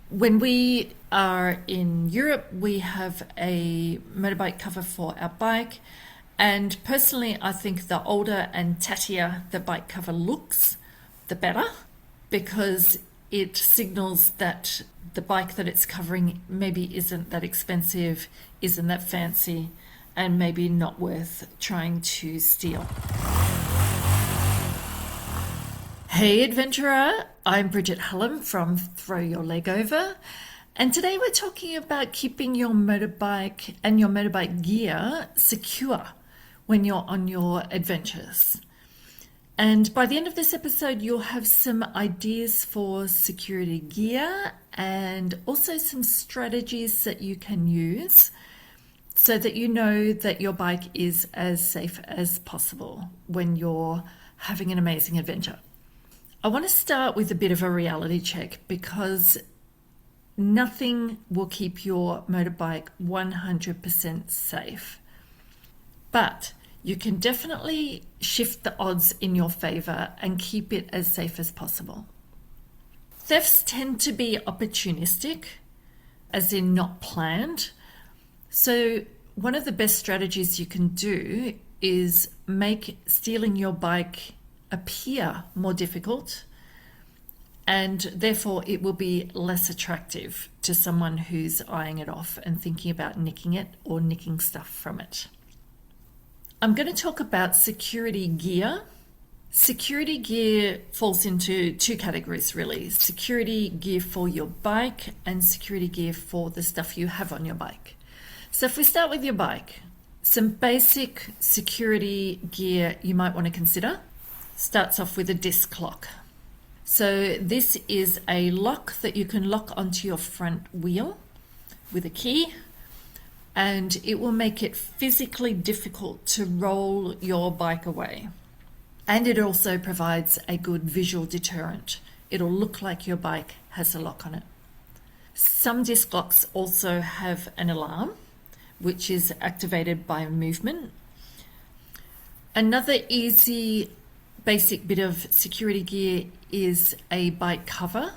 When we are in Europe, we have a motorbike cover for our bike. And personally, I think the older and tattier the bike cover looks, the better, because it signals that the bike that it's covering maybe isn't that expensive, isn't that fancy, and maybe not worth trying to steal. Hey adventurer, I'm Bridget Hallam from Throw Your Leg Over, and today we're talking about keeping your motorbike and your motorbike gear secure when you're on your adventures. And by the end of this episode, you'll have some ideas for security gear and also some strategies that you can use so that you know that your bike is as safe as possible when you're having an amazing adventure. I want to start with a bit of a reality check because nothing will keep your motorbike 100% safe. But you can definitely shift the odds in your favour and keep it as safe as possible. Thefts tend to be opportunistic, as in not planned. So one of the best strategies you can do is make stealing your bike appear more difficult, and therefore it will be less attractive to someone who's eyeing it off and thinking about nicking it or nicking stuff from it. I'm going to talk about security gear. Security gear falls into two categories really: security gear for your bike and security gear for the stuff you have on your bike. So if we start with your bike, some basic security gear you might want to consider starts off with a disc lock. So this is a lock that you can lock onto your front wheel with a key, and it will make it physically difficult to roll your bike away. And it also provides a good visual deterrent. It'll look like your bike has a lock on it. Some disc locks also have an alarm, which is activated by movement. Another easy basic bit of security gear is a bike cover.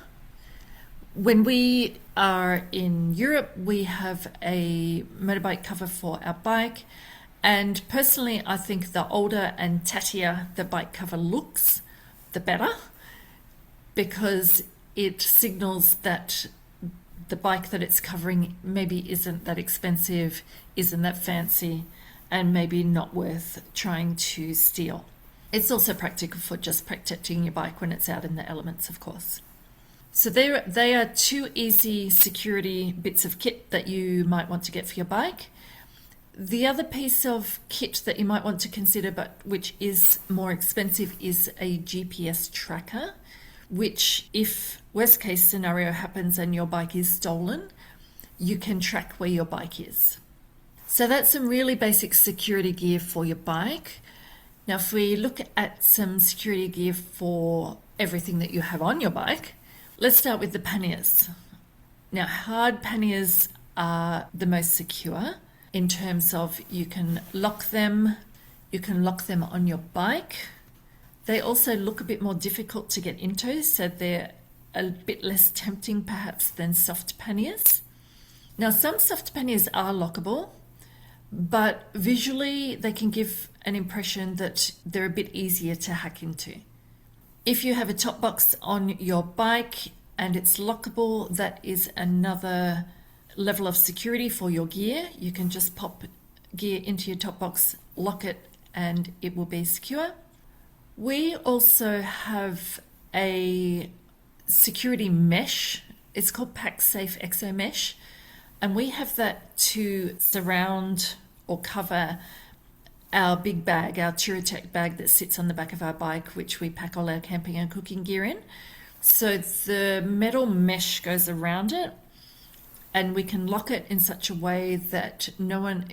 When we are in Europe, we have a motorbike cover for our bike. And personally, I think the older and tattier the bike cover looks, the better, because it signals that the bike that it's covering maybe isn't that expensive, isn't that fancy, and maybe not worth trying to steal. It's also practical for just protecting your bike when it's out in the elements, of course. So they are two easy security bits of kit that you might want to get for your bike. The other piece of kit that you might want to consider, but which is more expensive, is a GPS tracker, which, if worst case scenario happens and your bike is stolen, you can track where your bike is. So that's some really basic security gear for your bike. Now, if we look at some security gear for everything that you have on your bike, let's start with the panniers. Now, hard panniers are the most secure in terms of you can lock them on your bike. They also look a bit more difficult to get into, so they're a bit less tempting perhaps than soft panniers. Now, some soft panniers are lockable, but visually they can give an impression that they're a bit easier to hack into. If you have a top box on your bike and it's lockable, that is another level of security for your gear. You can just pop gear into your top box, lock it, and it will be secure. We also have a security mesh. It's called PackSafe Exo Mesh, and we have that to surround or cover our big bag, our Touratech bag that sits on the back of our bike, which we pack all our camping and cooking gear in. So the metal mesh goes around it, and we can lock it in such a way that no one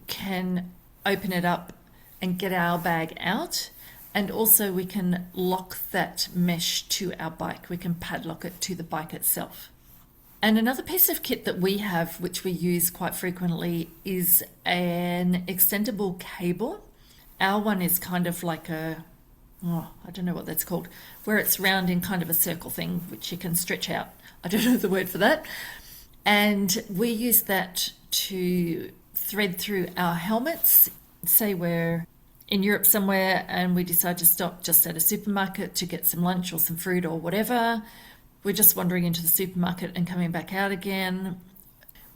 can open it up and get our bag out. And also we can lock that mesh to our bike. We can padlock it to the bike itself. And another piece of kit that we have, which we use quite frequently, is an extendable cable. Our one is kind of like a I don't know what that's called, where it's round in kind of a circle thing, which you can stretch out. I don't know the word for that. And we use that to thread through our helmets. Say we're in Europe somewhere and we decide to stop just at a supermarket to get some lunch or some fruit or whatever. We're just wandering into the supermarket and coming back out again.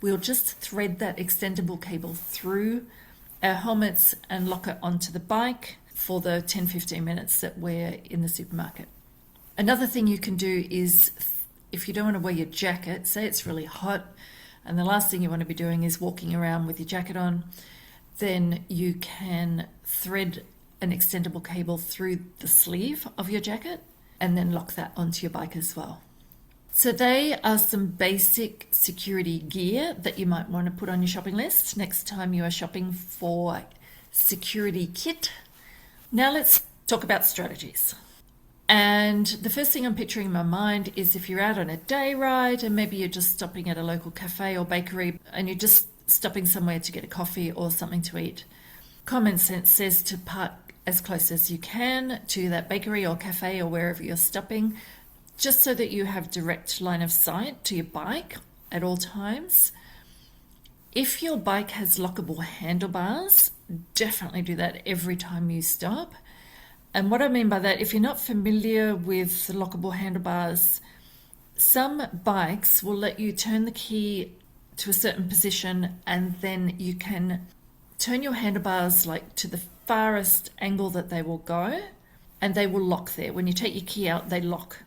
We'll just thread that extendable cable through our helmets and lock it onto the bike for the 10-15 minutes that we're in the supermarket. Another thing you can do is, if you don't want to wear your jacket, say it's really hot and the last thing you want to be doing is walking around with your jacket on, then you can thread an extendable cable through the sleeve of your jacket and then lock that onto your bike as well. So they are some basic security gear that you might want to put on your shopping list next time you are shopping for security kit. Now let's talk about strategies. And the first thing I'm picturing in my mind is if you're out on a day ride and maybe you're just stopping at a local cafe or bakery and you're just stopping somewhere to get a coffee or something to eat. Common sense says to park as close as you can to that bakery or cafe or wherever you're stopping, just so that you have direct line of sight to your bike at all times. If your bike has lockable handlebars, definitely do that every time you stop. And what I mean by that, if you're not familiar with lockable handlebars, some bikes will let you turn the key to a certain position and then you can turn your handlebars like to the farthest angle that they will go and they will lock there. When you take your key out, they lock.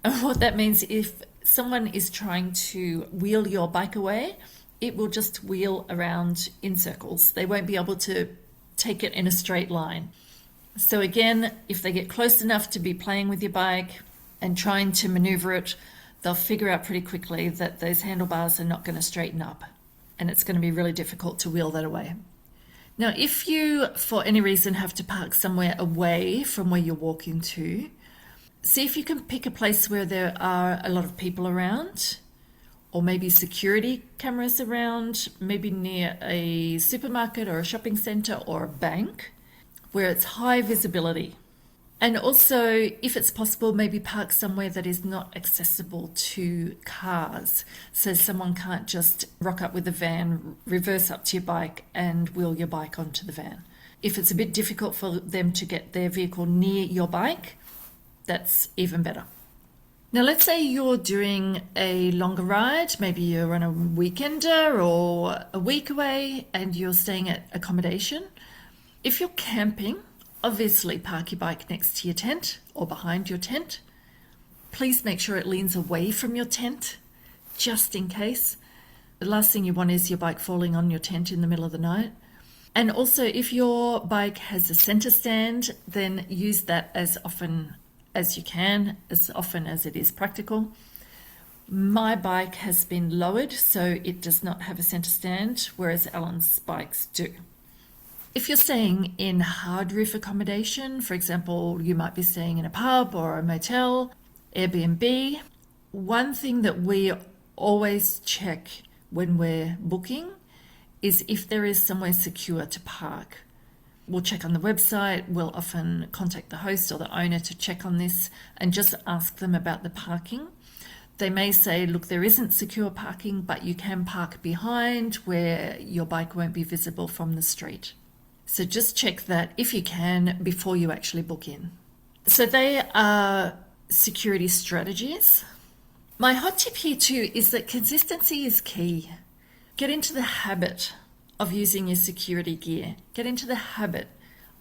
And what that means, if someone is trying to wheel your bike away, it will just wheel around in circles. They won't be able to take it in a straight line. So again, if they get close enough to be playing with your bike and trying to maneuver it, they'll figure out pretty quickly that those handlebars are not going to straighten up and it's going to be really difficult to wheel that away. Now, if you, for any reason, have to park somewhere away from where you're walking to, see if you can pick a place where there are a lot of people around, or maybe security cameras around, maybe near a supermarket or a shopping centre or a bank, where it's high visibility. And also, if it's possible, maybe park somewhere that is not accessible to cars. So someone can't just rock up with a van, reverse up to your bike and wheel your bike onto the van. If it's a bit difficult for them to get their vehicle near your bike, that's even better. Now, let's say you're doing a longer ride. Maybe you're on a weekender or a week away and you're staying at accommodation. If you're camping, obviously park your bike next to your tent or behind your tent. Please make sure it leans away from your tent, just in case. The last thing you want is your bike falling on your tent in the middle of the night. And also, if your bike has a center stand, then use that as often as you can, as often as it is practical. My bike has been lowered, so it does not have a center stand, whereas Alan's bikes do. If you're staying in hard roof accommodation, for example, you might be staying in a pub or a motel, Airbnb, one thing that we always check when we're booking is if there is somewhere secure to park. We'll check on the website, we'll often contact the host or the owner to check on this and just ask them about the parking. They may say, look, there isn't secure parking, but you can park behind where your bike won't be visible from the street. So just check that if you can before you actually book in. So they are security strategies. My hot tip here too is that consistency is key. Get into the habit of using your security gear. Get into the habit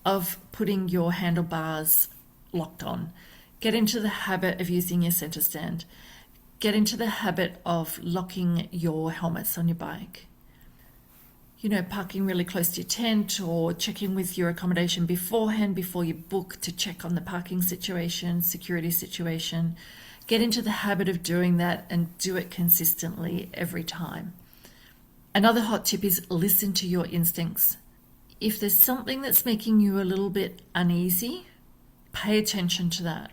of putting your handlebars locked on. Get into the habit of using your center stand. Get into the habit of locking your helmets on your bike. You know, parking really close to your tent or checking with your accommodation beforehand before you book to check on the parking situation, security situation. Get into the habit of doing that and do it consistently every time. Another hot tip is listen to your instincts. If there's something that's making you a little bit uneasy, pay attention to that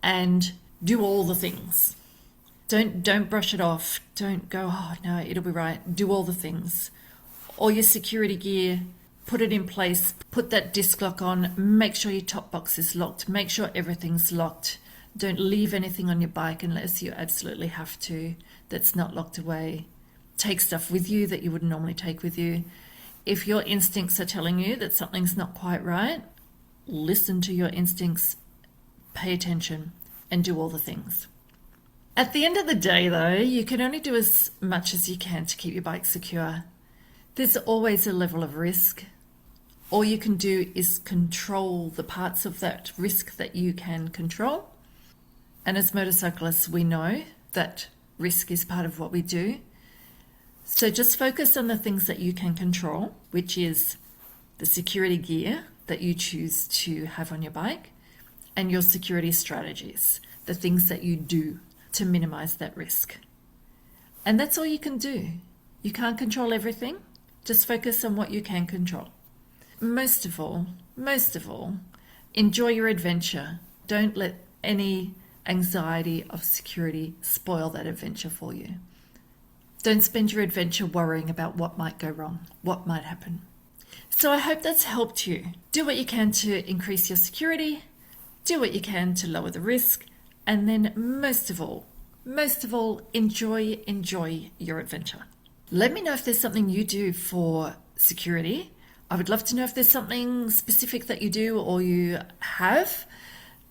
and do all the things. Don't brush it off. Don't go, oh no, it'll be right. Do all the things. All your security gear, put it in place, put that disc lock on, make sure your top box is locked, make sure everything's locked. Don't leave anything on your bike unless you absolutely have to that's not locked away. Take stuff with you that you wouldn't normally take with you. If your instincts are telling you that something's not quite right, listen to your instincts, pay attention, and do all the things. At the end of the day, though, you can only do as much as you can to keep your bike secure. There's always a level of risk. All you can do is control the parts of that risk that you can control. And as motorcyclists, we know that risk is part of what we do. So just focus on the things that you can control, which is the security gear that you choose to have on your bike and your security strategies, the things that you do to minimize that risk. And that's all you can do. You can't control everything. Just focus on what you can control. Most of all, enjoy your adventure. Don't let any anxiety of security spoil that adventure for you. Don't spend your adventure worrying about what might go wrong, what might happen. So I hope that's helped you. Do what you can to increase your security, do what you can to lower the risk, and then most of all, enjoy your adventure. Let me know if there's something you do for security. I would love to know if there's something specific that you do or you have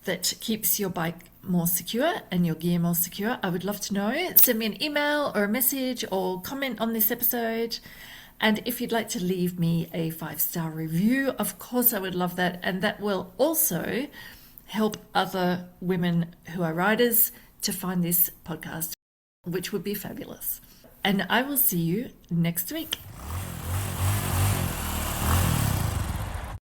that keeps your bike more secure and your gear more secure. I would love to know. Send me an email or a message or comment on this episode. And if you'd like to leave me a 5-star review, of course I would love that. And that will also help other women who are riders to find this podcast, which would be fabulous. And I will see you next week.